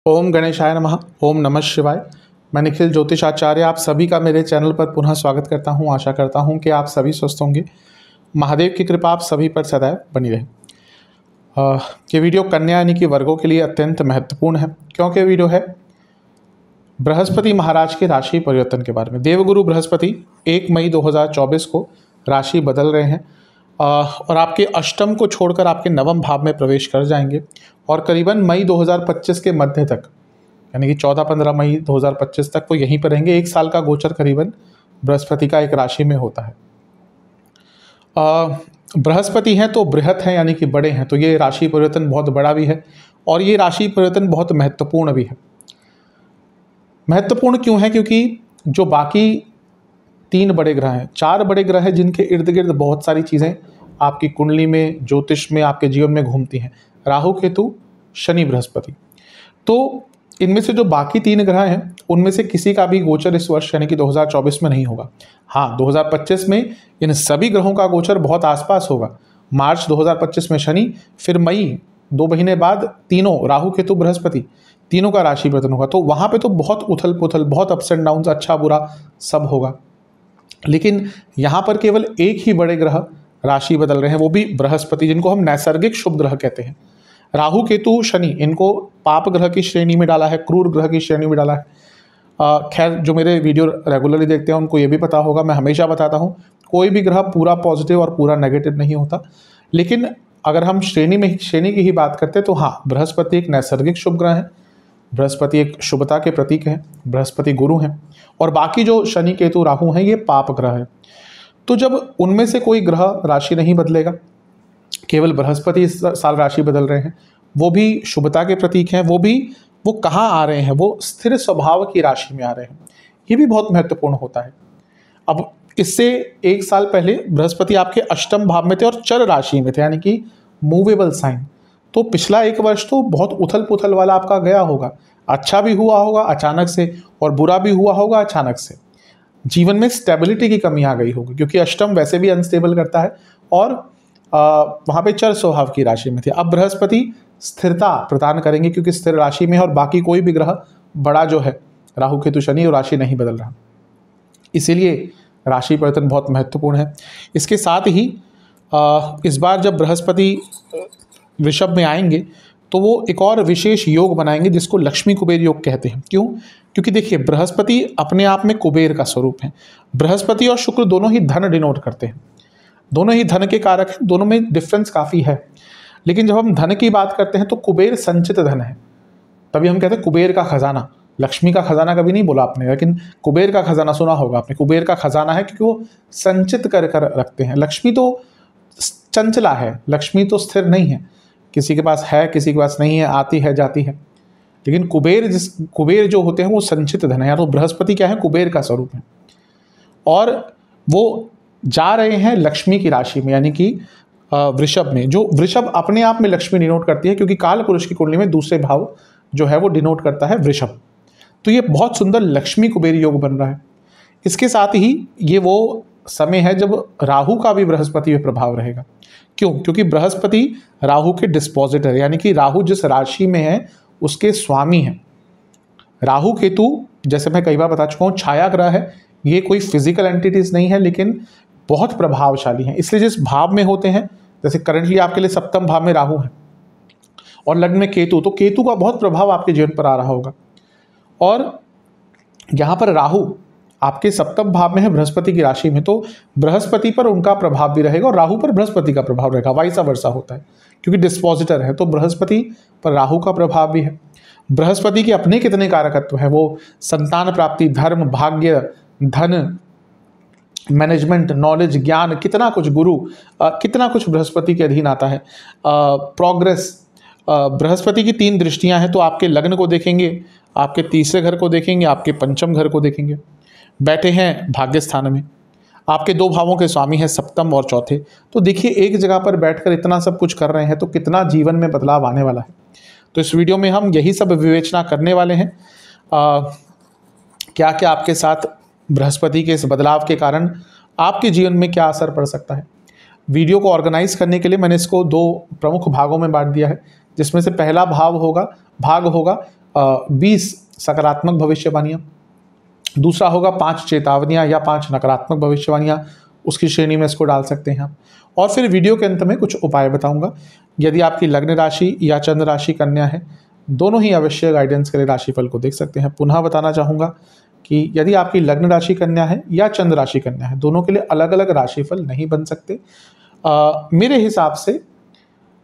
ओम गणेशाय नमः। ओम नमः शिवाय। मैं निखिल ज्योतिषाचार्य आप सभी का मेरे चैनल पर पुनः स्वागत करता हूं। आशा करता हूं कि आप सभी स्वस्थ होंगे। महादेव की कृपा आप सभी पर सदैव बनी रहे। ये वीडियो कन्या यानी कि वर्गों के लिए अत्यंत महत्वपूर्ण है, क्योंकि वीडियो है बृहस्पति महाराज के राशि परिवर्तन के बारे में। देवगुरु बृहस्पति 1 मई 2024 को राशि बदल रहे हैं और आपके अष्टम को छोड़कर आपके नवम भाव में प्रवेश कर जाएंगे और करीबन मई 2025 के मध्य तक, यानी कि 14-15 मई 2025 तक वो यहीं पर रहेंगे। 1 साल का गोचर करीबन बृहस्पति का एक राशि में होता है। बृहस्पति हैं तो बृहत हैं, यानी कि बड़े हैं, तो ये राशि परिवर्तन बहुत बड़ा भी है और ये राशि परिवर्तन बहुत महत्वपूर्ण भी है। महत्वपूर्ण क्यों है? क्योंकि जो बाकी 3 बड़े ग्रह हैं, 4 बड़े ग्रह हैं जिनके इर्द गिर्द बहुत सारी चीज़ें आपकी कुंडली में, ज्योतिष में, आपके जीवन में घूमती हैं। राहु, केतु, शनि, बृहस्पति। तो इनमें से जो बाकी 3 ग्रह हैं उनमें से किसी का भी गोचर इस वर्ष यानी कि 2024 में नहीं होगा। हाँ, 2025 में इन सभी ग्रहों का गोचर बहुत आसपास होगा। मार्च 2025 में शनि, फिर मई 2 महीने बाद तीनों राहु, केतु, बृहस्पति तीनों का राशि परिवर्तन होगा। तो वहाँ पे तो बहुत उथल पुथल, बहुत अप्स एंड डाउन्स, अच्छा बुरा सब होगा। लेकिन यहाँ पर केवल एक ही बड़े ग्रह राशि बदल रहे हैं, वो भी बृहस्पति, जिनको हम नैसर्गिक शुभ ग्रह कहते हैं। राहु, केतु, शनि, इनको पाप ग्रह की श्रेणी में डाला है, क्रूर ग्रह की श्रेणी में डाला है। खैर, जो मेरे वीडियो रेगुलरली देखते हैं उनको ये भी पता होगा, मैं हमेशा बताता हूँ कोई भी ग्रह पूरा पॉजिटिव और पूरा नेगेटिव नहीं होता। लेकिन अगर हम श्रेणी की ही बात करते हैं तो हाँ, बृहस्पति एक नैसर्गिक शुभ ग्रह है, बृहस्पति एक शुभता के प्रतीक हैं, बृहस्पति गुरु हैं, और बाकी जो शनि, केतु, राहु हैं ये पाप ग्रह हैं। तो जब उनमें से कोई ग्रह राशि नहीं बदलेगा, केवल बृहस्पति इस साल राशि बदल रहे हैं, वो भी शुभता के प्रतीक हैं, वो कहाँ आ रहे हैं? वो स्थिर स्वभाव की राशि में आ रहे हैं। ये भी बहुत महत्वपूर्ण होता है। अब इससे 1 साल पहले बृहस्पति आपके अष्टम भाव में थे और चर राशि में थे, यानी कि मूवेबल साइन। तो पिछला 1 वर्ष तो बहुत उथल पुथल वाला आपका गया होगा। अच्छा भी हुआ होगा अचानक से और बुरा भी हुआ होगा अचानक से। जीवन में स्टेबिलिटी की कमी आ गई होगी, क्योंकि अष्टम वैसे भी अनस्टेबल करता है और वहाँ पे चर स्वभाव की राशि में थे। अब बृहस्पति स्थिरता प्रदान करेंगे, क्योंकि स्थिर राशि में है और बाकी कोई भी ग्रह बड़ा जो है राहु, केतु, शनि, और राशि नहीं बदल रहा। इसीलिए राशि परिवर्तन बहुत महत्वपूर्ण है। इसके साथ ही इस बार जब बृहस्पति वृषभ में आएंगे तो वो एक और विशेष योग बनाएंगे जिसको लक्ष्मी कुबेर योग कहते हैं। क्यों? क्योंकि देखिए, बृहस्पति अपने आप में कुबेर का स्वरूप है। बृहस्पति और शुक्र दोनों ही धन डिनोट करते हैं, दोनों ही धन के कारक हैं, दोनों में डिफरेंस काफ़ी है। लेकिन जब हम धन की बात करते हैं तो कुबेर संचित धन है, तभी हम कहते हैं कुबेर का खजाना। लक्ष्मी का खजाना कभी नहीं बोला आपने, लेकिन कुबेर का खजाना सुना होगा आपने। कुबेर का खजाना है क्योंकि वो संचित कर रखते हैं। लक्ष्मी तो चंचला है, लक्ष्मी तो स्थिर नहीं है, किसी के पास है किसी के पास नहीं है, आती है जाती है। लेकिन कुबेर जो होते हैं वो संचित धन है। या तो बृहस्पति क्या है? कुबेर का स्वरूप है, और वो जा रहे हैं लक्ष्मी की राशि में, यानी कि वृषभ में। जो वृषभ अपने आप में लक्ष्मी डिनोट करती है, क्योंकि काल पुरुष की कुंडली में दूसरे भाव जो है वो डिनोट करता है वृषभ। तो ये बहुत सुंदर लक्ष्मी कुबेर योग बन रहा है। इसके साथ ही ये वो समय है जब राहु का भी बृहस्पति में प्रभाव रहेगा। क्यों? क्योंकि बृहस्पति राहु के डिस्पोजिटर, यानी कि राहु जिस राशि में है उसके स्वामी हैं। राहु, केतु, जैसे मैं कई बार बता चुका हूँ, छाया ग्रह है। ये कोई फिजिकल एंटिटीज नहीं है, लेकिन बहुत प्रभावशाली हैं। इसलिए जिस भाव में होते हैं, जैसे करंटली आपके लिए सप्तम भाव में राहु है और लग्न में केतु, तो केतु का बहुत प्रभाव आपके जीवन पर आ रहा होगा। और यहाँ पर राहु आपके सप्तम भाव में है बृहस्पति की राशि में, तो बृहस्पति पर उनका प्रभाव भी रहेगा और राहु पर बृहस्पति का प्रभाव रहेगा। वाइसा वर्सा होता है, क्योंकि डिस्पोजिटर है, तो बृहस्पति पर राहु का प्रभाव भी है। बृहस्पति के अपने कितने कारकत्व हैं? वो संतान प्राप्ति, धर्म, भाग्य, धन, मैनेजमेंट, नॉलेज, ज्ञान, कितना कुछ, गुरु, कितना कुछ बृहस्पति के अधीन आता है। प्रोग्रेस, बृहस्पति की 3 दृष्टियां हैं, तो आपके लग्न को देखेंगे, आपके तीसरे घर को देखेंगे, आपके पंचम घर को देखेंगे। बैठे हैं भाग्य स्थान में, आपके 2 भावों के स्वामी हैं, सप्तम और चौथे। तो देखिए, एक जगह पर बैठकर इतना सब कुछ कर रहे हैं तो कितना जीवन में बदलाव आने वाला है। तो इस वीडियो में हम यही सब विवेचना करने वाले हैं, क्या क्या आपके साथ बृहस्पति के इस बदलाव के कारण आपके जीवन में क्या असर पड़ सकता है। वीडियो को ऑर्गेनाइज करने के लिए मैंने इसको 2 प्रमुख भागों में बांट दिया है, जिसमें से पहला भाग होगा 20 सकारात्मक भविष्यवाणियाँ, दूसरा होगा 5 चेतावनियाँ या 5 नकारात्मक भविष्यवाणियाँ, उसकी श्रेणी में इसको डाल सकते हैं आप। और फिर वीडियो के अंत में कुछ उपाय बताऊंगा। यदि आपकी लग्न राशि या चंद्र राशि कन्या है, दोनों ही अवश्य गाइडेंस के लिए राशिफल को देख सकते हैं। पुनः बताना चाहूँगा कि यदि आपकी लग्न राशि कन्या है या चंद्र राशि कन्या है, दोनों के लिए अलग अलग राशिफल नहीं बन सकते। मेरे हिसाब से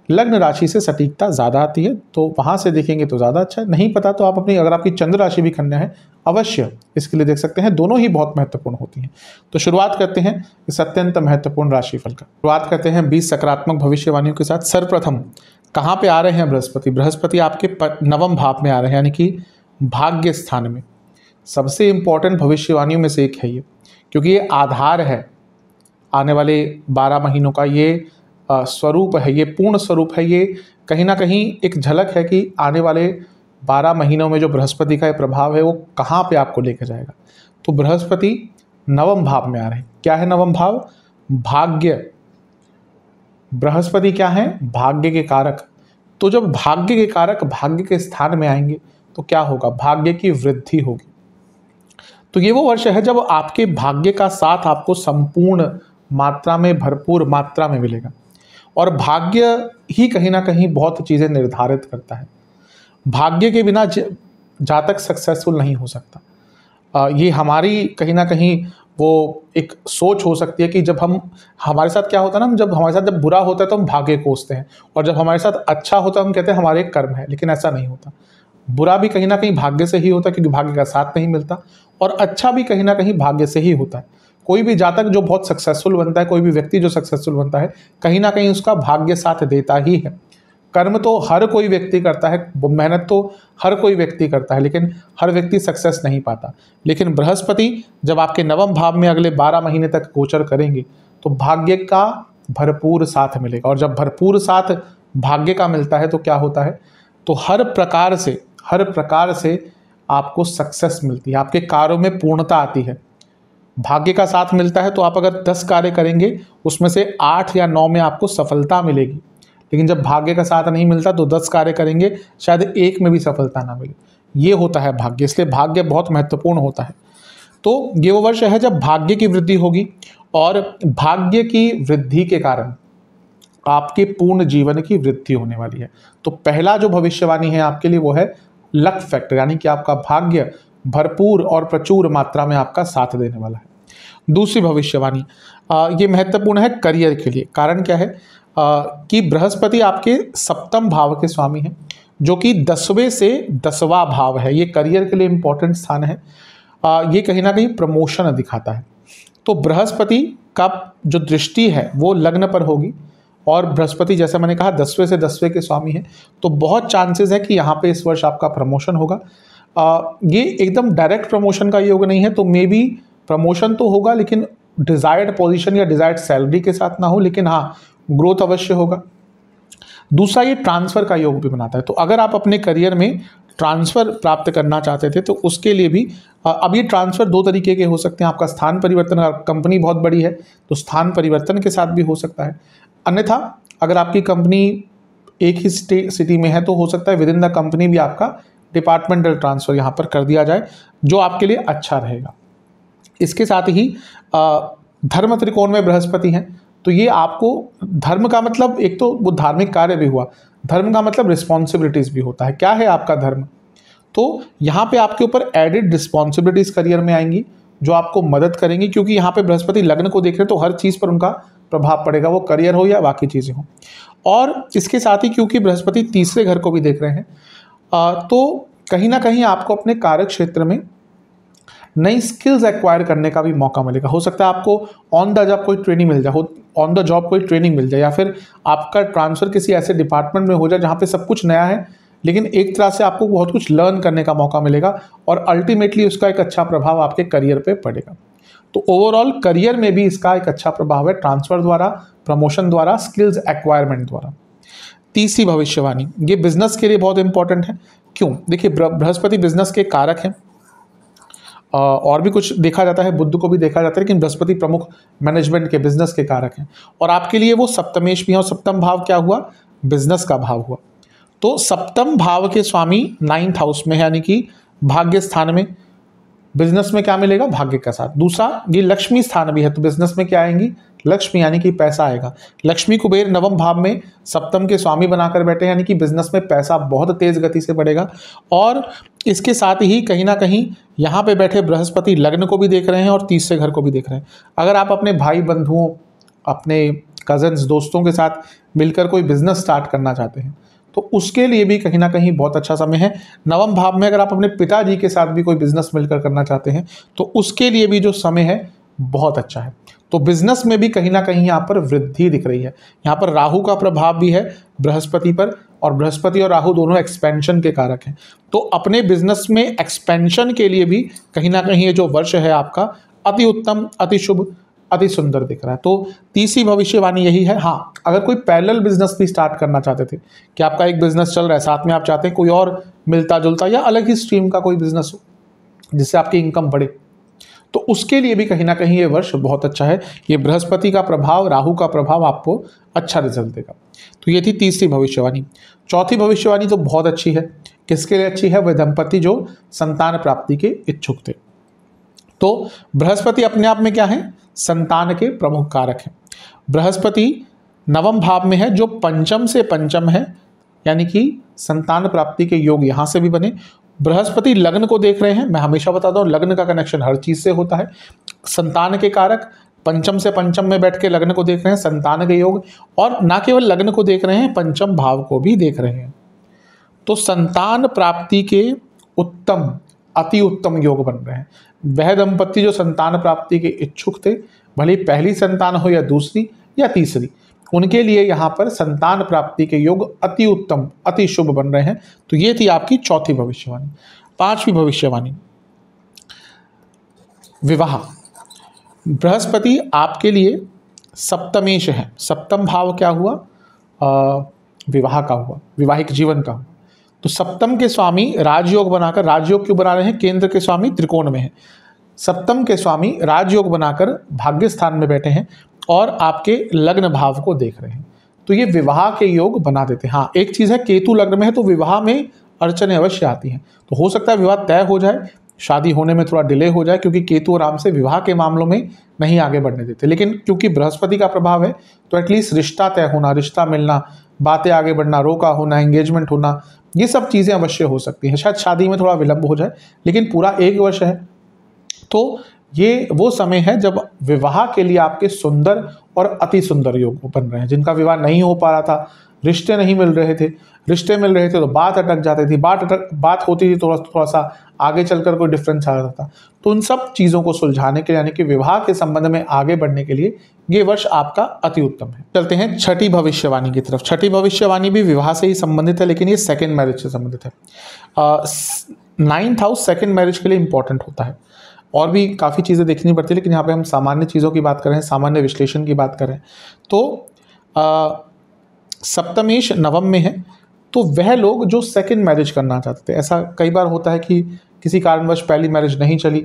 लग्न राशि से सटीकता ज़्यादा आती है, तो वहाँ से देखेंगे तो ज़्यादा अच्छा है। नहीं पता तो आप अपनी, अगर आपकी चंद्र राशि भी कन्या है, अवश्य इसके लिए देख सकते हैं। दोनों ही बहुत महत्वपूर्ण होती हैं। तो शुरुआत करते हैं इस अत्यंत महत्वपूर्ण राशिफल का। शुरुआत करते हैं 20 सकारात्मक भविष्यवाणियों के साथ। सर्वप्रथम कहाँ पे आ रहे हैं बृहस्पति? बृहस्पति आपके नवम भाव में आ रहे हैं, यानी कि भाग्य स्थान में। सबसे इंपॉर्टेंट भविष्यवाणियों में से एक है ये, क्योंकि ये आधार है आने वाले 12 महीनों का। ये स्वरूप है, ये पूर्ण स्वरूप है। ये कहीं ना कहीं एक झलक है कि आने वाले 12 महीनों में जो बृहस्पति का ये प्रभाव है वो कहाँ पे आपको लेकर जाएगा। तो बृहस्पति नवम भाव में आ रहे हैं। क्या है नवम भाव? भाग्य। बृहस्पति क्या है? भाग्य के कारक। तो जब भाग्य के कारक भाग्य के स्थान में आएंगे तो क्या होगा? भाग्य की वृद्धि होगी। तो ये वो वर्ष है जब आपके भाग्य का साथ आपको संपूर्ण मात्रा में, भरपूर मात्रा में मिलेगा। और भाग्य ही कहीं ना कहीं बहुत चीज़ें निर्धारित करता है। भाग्य के बिना जातक सक्सेसफुल नहीं हो सकता। ये हमारी कहीं ना कहीं वो एक सोच हो सकती है कि जब हमारे साथ क्या होता है ना, जब हमारे साथ जब बुरा होता है तो हम भाग्य कोसते हैं, और जब हमारे साथ अच्छा होता है हम कहते हैं हमारे एक कर्म है। लेकिन ऐसा नहीं होता। बुरा भी कहीं ना कहीं भाग्य से ही होता है, क्योंकि भाग्य का साथ नहीं मिलता, और अच्छा भी कहीं ना कहीं भाग्य से ही होता है। कोई भी जातक जो बहुत सक्सेसफुल बनता है, कोई भी व्यक्ति जो सक्सेसफुल बनता है, कहीं ना कहीं उसका भाग्य साथ देता ही है। कर्म तो हर कोई व्यक्ति करता है, मेहनत तो हर कोई व्यक्ति करता है, लेकिन हर व्यक्ति सक्सेस नहीं पाता। लेकिन बृहस्पति जब आपके नवम भाव में अगले 12 महीने तक गोचर करेंगे तो भाग्य का भरपूर साथ मिलेगा। और जब भरपूर साथ भाग्य का मिलता है तो क्या होता है? तो हर प्रकार से आपको सक्सेस मिलती है, आपके कार्यों में पूर्णता आती है। भाग्य का साथ मिलता है तो आप अगर 10 कार्य करेंगे उसमें से 8 या 9 में आपको सफलता मिलेगी। लेकिन जब भाग्य का साथ नहीं मिलता तो 10 कार्य करेंगे, शायद 1 में भी सफलता ना मिले। ये होता है भाग्य, इसलिए भाग्य बहुत महत्वपूर्ण होता है। तो ये वो वर्ष है जब भाग्य की वृद्धि होगी, और भाग्य की वृद्धि के कारण आपके पूर्ण जीवन की वृद्धि होने वाली है। तो पहला जो भविष्यवाणी है आपके लिए वो है लक फैक्टर, यानी कि आपका भाग्य भरपूर और प्रचुर मात्रा में आपका साथ देने वाला है। दूसरी भविष्यवाणी ये महत्वपूर्ण है करियर के लिए। कारण क्या है? कि बृहस्पति आपके सप्तम भाव के स्वामी हैं, जो कि 10वें से 10वां भाव है। ये करियर के लिए इंपॉर्टेंट स्थान है। ये कहीं ना कहीं प्रमोशन दिखाता है। तो बृहस्पति का जो दृष्टि है वो लग्न पर होगी, और बृहस्पति जैसा मैंने कहा 10वें से 10वें के स्वामी हैं, तो बहुत चांसेस है कि यहाँ पे इस वर्ष आपका प्रमोशन होगा। ये एकदम डायरेक्ट प्रमोशन का योग नहीं है, तो मे बी प्रमोशन तो होगा, लेकिन डिज़ायर्ड पोजीशन या डिज़ायर्ड सैलरी के साथ ना हो, लेकिन हाँ ग्रोथ अवश्य होगा। दूसरा, ये ट्रांसफ़र का योग भी बनाता है। तो अगर आप अपने करियर में ट्रांसफ़र प्राप्त करना चाहते थे तो उसके लिए भी अब ये ट्रांसफ़र 2 तरीके के हो सकते हैं। आपका स्थान परिवर्तन, कंपनी बहुत बड़ी है तो स्थान परिवर्तन के साथ भी हो सकता है। अन्यथा अगर आपकी कंपनी एक ही सिटी में है तो हो सकता है विद इन द कंपनी भी आपका डिपार्टमेंटल ट्रांसफ़र यहाँ पर कर दिया जाए, जो आपके लिए अच्छा रहेगा। इसके साथ ही धर्म त्रिकोण में बृहस्पति हैं, तो ये आपको धर्म का मतलब एक तो वो धार्मिक कार्य भी हुआ, धर्म का मतलब रिस्पॉन्सिबिलिटीज़ भी होता है। क्या है आपका धर्म? तो यहाँ पे आपके ऊपर एडिड रिस्पॉन्सिबिलिटीज़ करियर में आएंगी जो आपको मदद करेंगी, क्योंकि यहाँ पे बृहस्पति लग्न को देख रहे हैं तो हर चीज़ पर उनका प्रभाव पड़ेगा, वो करियर हो या बाकी चीज़ें हो। और इसके साथ ही क्योंकि बृहस्पति तीसरे घर को भी देख रहे हैं, तो कहीं ना कहीं आपको अपने कार्य क्षेत्र में नई स्किल्स एक्वायर करने का भी मौका मिलेगा। हो सकता है आपको ऑन द जॉब कोई ट्रेनिंग मिल जाए, ऑन द जॉब कोई ट्रेनिंग मिल जाए, या फिर आपका ट्रांसफ़र किसी ऐसे डिपार्टमेंट में हो जाए जहाँ पे सब कुछ नया है, लेकिन एक तरह से आपको बहुत कुछ लर्न करने का मौका मिलेगा, और अल्टीमेटली उसका एक अच्छा प्रभाव आपके करियर पे पड़ेगा। तो ओवरऑल करियर में भी इसका एक अच्छा प्रभाव है, ट्रांसफ़र द्वारा, प्रमोशन द्वारा, स्किल्स एक्वायरमेंट द्वारा। तीसरी भविष्यवाणी ये बिजनेस के लिए बहुत इंपॉर्टेंट है। क्यों? देखिए, बृहस्पति बिजनेस के कारक हैं, और भी कुछ देखा जाता है, बुध को भी देखा जाता है, लेकिन बृहस्पति प्रमुख मैनेजमेंट के, बिजनेस के कारक हैं। और आपके लिए वो सप्तमेश भी हैं, और सप्तम भाव क्या हुआ? बिजनेस का भाव हुआ। तो सप्तम भाव के स्वामी 9th हाउस में, यानी कि भाग्य स्थान में। बिजनेस में क्या मिलेगा? भाग्य का साथ। दूसरा, ये लक्ष्मी स्थान भी है, तो बिजनेस में क्या आएंगी? लक्ष्मी, यानी कि पैसा आएगा। लक्ष्मी कुबेर नवम भाव में सप्तम के स्वामी बनाकर बैठे, यानी कि बिजनेस में पैसा बहुत तेज गति से बढ़ेगा। और इसके साथ ही कहीं ना कहीं यहाँ पे बैठे बृहस्पति लग्न को भी देख रहे हैं और तीसरे घर को भी देख रहे हैं। अगर आप अपने भाई बंधुओं, अपने कजन्स, दोस्तों के साथ मिलकर कोई बिजनेस स्टार्ट करना चाहते हैं तो उसके लिए भी कहीं ना कहीं बहुत अच्छा समय है। नवम भाव में अगर आप अपने पिताजी के साथ भी कोई बिजनेस मिलकर करना चाहते हैं तो उसके लिए भी जो समय है बहुत अच्छा है। तो बिजनेस में भी कहीं ना कहीं यहाँ पर वृद्धि दिख रही है। यहाँ पर राहु का प्रभाव भी है बृहस्पति पर, और बृहस्पति और राहु दोनों एक्सपेंशन के कारक हैं। तो अपने बिजनेस में एक्सपेंशन के लिए भी कहीं ना कहीं ये जो वर्ष है आपका अति उत्तम, अति शुभ, अति सुंदर दिख रहा है। तो तीसरी भविष्यवाणी यही है। हाँ, अगर कोई पैरेलल बिजनेस भी स्टार्ट करना चाहते थे कि आपका एक बिजनेस चल रहा है, साथ में आप चाहते हैं कोई और मिलता जुलता या अलग ही स्ट्रीम का कोई बिजनेस हो जिससे आपकी इनकम बढ़े, तो उसके लिए भी कहीं ना कहीं ये वर्ष बहुत अच्छा है। ये बृहस्पति का प्रभाव, राहु का प्रभाव आपको अच्छा रिजल्ट देगा। तो ये थी तीसरी भविष्यवाणी। चौथी भविष्यवाणी तो बहुत अच्छी है। किसके लिए अच्छी है? वह दंपति जो संतान प्राप्ति के इच्छुक थे। तो बृहस्पति अपने आप में क्या है? संतान के प्रमुख कारक हैं। बृहस्पति नवम भाव में है जो पंचम से पंचम है, यानी कि संतान प्राप्ति के योग यहाँ से भी बने। बृहस्पति लग्न को देख रहे हैं। मैं हमेशा बताता हूँ लग्न का कनेक्शन हर चीज से होता है। संतान के कारक पंचम से पंचम में बैठ के लग्न को देख रहे हैं, संतान के योग, और ना केवल लग्न को देख रहे हैं, पंचम भाव को भी देख रहे हैं। तो संतान प्राप्ति के उत्तम, अति उत्तम योग बन रहे हैं। वह दंपति जो संतान प्राप्ति के इच्छुक थे, भले पहली संतान हो या दूसरी या तीसरी, उनके लिए यहाँ पर संतान प्राप्ति के योग अति उत्तम, अति शुभ बन रहे हैं। तो ये थी आपकी चौथी भविष्यवाणी। पांचवी भविष्यवाणी, विवाह। बृहस्पति आपके लिए सप्तमेश है। सप्तम भाव क्या हुआ? विवाह का हुआ, विवाहिक जीवन का हुआ। तो सप्तम के स्वामी राजयोग बनाकर, राजयोग क्यों बना रहे हैं? केंद्र के स्वामी त्रिकोण में है, सप्तम के स्वामी राजयोग बनाकर भाग्य स्थान में बैठे हैं और आपके लग्न भाव को देख रहे हैं। तो ये विवाह के योग बना देते हैं। हाँ, एक चीज़ है, केतु लग्न में है तो विवाह में अड़चनें अवश्य आती हैं। तो हो सकता है विवाह तय हो जाए, शादी होने में थोड़ा डिले हो जाए, क्योंकि केतु आराम से विवाह के मामलों में नहीं आगे बढ़ने देते। लेकिन क्योंकि बृहस्पति का प्रभाव है तो एटलीस्ट रिश्ता तय होना, रिश्ता मिलना, बातें आगे बढ़ना, रोका होना, एंगेजमेंट होना, ये सब चीज़ें अवश्य हो सकती हैं। शायद शादी में थोड़ा विलंब हो जाए, लेकिन पूरा 1 वर्ष है। तो ये वो समय है जब विवाह के लिए आपके सुंदर और अति सुंदर योग बन रहे हैं। जिनका विवाह नहीं हो पा रहा था, रिश्ते नहीं मिल रहे थे, रिश्ते मिल रहे थे तो बात अटक जाती थी, बात होती थी, थोड़ा सा आगे चलकर कोई डिफरेंस आ जाता था। तो उन सब चीज़ों को सुलझाने के लिए, यानी कि विवाह के संबंध में आगे बढ़ने के लिए ये वर्ष आपका अति उत्तम है। चलते हैं छठी भविष्यवाणी की तरफ। छठी भविष्यवाणी भी विवाह से ही संबंधित है, लेकिन ये सेकेंड मैरिज से संबंधित है। 9th हाउस सेकेंड मैरिज के लिए इंपॉर्टेंट होता है। और भी काफ़ी चीज़ें देखनी पड़ती है, लेकिन यहाँ पे हम सामान्य चीज़ों की बात कर रहे हैं, सामान्य विश्लेषण की बात कर रहे हैं। तो सप्तमेश नवम में है, तो वह लोग जो सेकंड मैरिज करना चाहते थे, ऐसा कई बार होता है कि किसी कारणवश पहली मैरिज नहीं चली,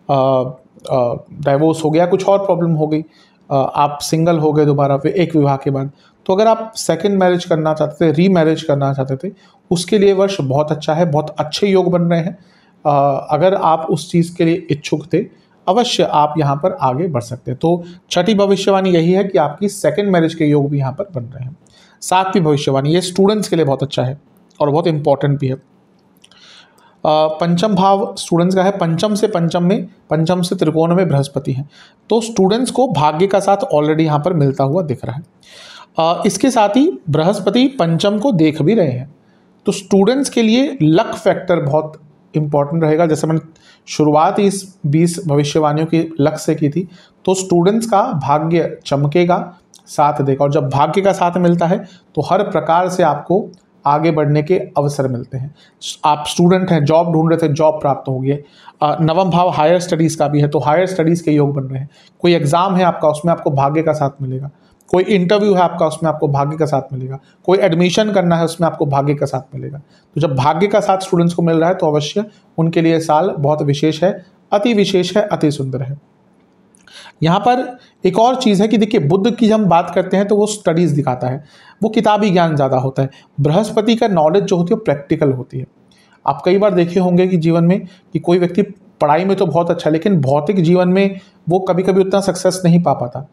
डाइवोर्स हो गया, कुछ और प्रॉब्लम हो गई, आप सिंगल हो गए दोबारा फिर एक विवाह के बाद। तो अगर आप सेकंड मैरिज करना चाहते थे, री मैरिज करना चाहते थे, उसके लिए वर्ष बहुत अच्छा है, बहुत अच्छे योग बन रहे हैं। अगर आप उस चीज़ के लिए इच्छुक थे, अवश्य आप यहाँ पर आगे बढ़ सकते हैं। तो छठी भविष्यवाणी यही है कि आपकी सेकंड मैरिज के योग भी यहाँ पर बन रहे हैं। सातवीं भविष्यवाणी, ये स्टूडेंट्स के लिए बहुत अच्छा है और बहुत इंपॉर्टेंट भी है। पंचम भाव स्टूडेंट्स का है, पंचम से पंचम में, पंचम से त्रिकोण में बृहस्पति है। तो स्टूडेंट्स को भाग्य का साथ ऑलरेडी यहाँ पर मिलता हुआ दिख रहा है। इसके साथ ही बृहस्पति पंचम को देख भी रहे हैं। तो स्टूडेंट्स के लिए लक फैक्टर बहुत इंपॉर्टेंट रहेगा। जैसे मैंने शुरुआत इस 20 भविष्यवाणियों की लक से की थी, तो स्टूडेंट्स का भाग्य चमकेगा, साथ देगा। और जब भाग्य का साथ मिलता है तो हर प्रकार से आपको आगे बढ़ने के अवसर मिलते हैं। आप स्टूडेंट हैं, जॉब ढूंढ रहे थे, जॉब प्राप्त हो गई है। नवम भाव हायर स्टडीज़ का भी है, तो हायर स्टडीज़ के योग बन रहे हैं। कोई एग्जाम है आपका, उसमें आपको भाग्य का साथ मिलेगा। कोई इंटरव्यू है आपका, उसमें आपको भाग्य का साथ मिलेगा। कोई एडमिशन करना है, उसमें आपको भाग्य का साथ मिलेगा। तो जब भाग्य का साथ स्टूडेंट्स को मिल रहा है तो अवश्य उनके लिए साल बहुत विशेष है, अति विशेष है, अति सुंदर है। यहाँ पर एक और चीज़ है कि देखिए, बुध की हम बात करते हैं तो वो स्टडीज़ दिखाता है, वो किताबी ज्ञान ज़्यादा होता है। बृहस्पति का नॉलेज जो होती है वो प्रैक्टिकल होती है। आप कई बार देखे होंगे कि जीवन में कि कोई व्यक्ति पढ़ाई में तो बहुत अच्छा है, लेकिन भौतिक जीवन में वो कभी कभी उतना सक्सेस नहीं पा पाता,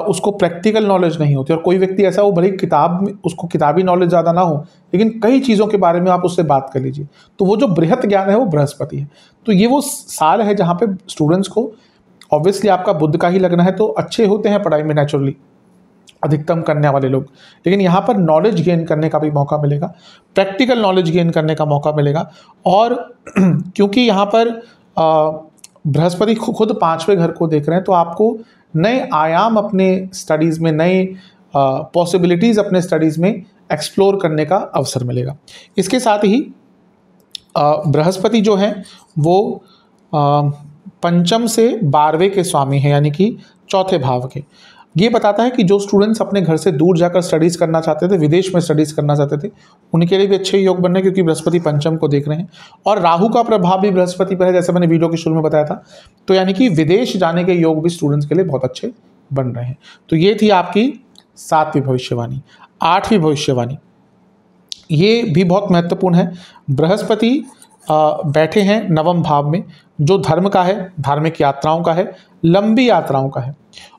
उसको प्रैक्टिकल नॉलेज नहीं होती। और कोई व्यक्ति ऐसा हो, भले किताब में उसको किताबी नॉलेज ज़्यादा ना हो, लेकिन कई चीज़ों के बारे में आप उससे बात कर लीजिए, तो वो जो बृहत ज्ञान है वो बृहस्पति है। तो ये वो साल है जहाँ पे स्टूडेंट्स को, ऑब्वियसली आपका बुध का ही लगना है तो अच्छे होते हैं पढ़ाई में नेचुरली, अधिकतम करने वाले लोग, लेकिन यहाँ पर नॉलेज गेन करने का भी मौका मिलेगा, प्रैक्टिकल नॉलेज गेन करने का मौका मिलेगा। और क्योंकि यहाँ पर बृहस्पति खुद 5वें घर को देख रहे हैं, तो आपको नए आयाम अपने स्टडीज़ में, नए पॉसिबिलिटीज़ अपने स्टडीज़ में एक्सप्लोर करने का अवसर मिलेगा। इसके साथ ही बृहस्पति जो है वो पंचम से 12वें के स्वामी हैं, यानी कि चौथे भाव के। ये बताता है कि जो स्टूडेंट्स अपने घर से दूर जाकर स्टडीज़ करना चाहते थे, विदेश में स्टडीज़ करना चाहते थे, उनके लिए भी अच्छे योग बन रहे हैं, क्योंकि बृहस्पति पंचम को देख रहे हैं। और राहु का प्रभाव भी बृहस्पति पर है, जैसे मैंने वीडियो के शुरू में बताया था। तो यानी कि विदेश जाने के योग भी स्टूडेंट्स के लिए बहुत अच्छे बन रहे हैं। तो ये थी आपकी 7वीं भविष्यवाणी। 8वीं भविष्यवाणी ये भी बहुत महत्वपूर्ण है। बृहस्पति बैठे हैं नवम भाव में, जो धर्म का है, धार्मिक यात्राओं का है, लंबी यात्राओं का है।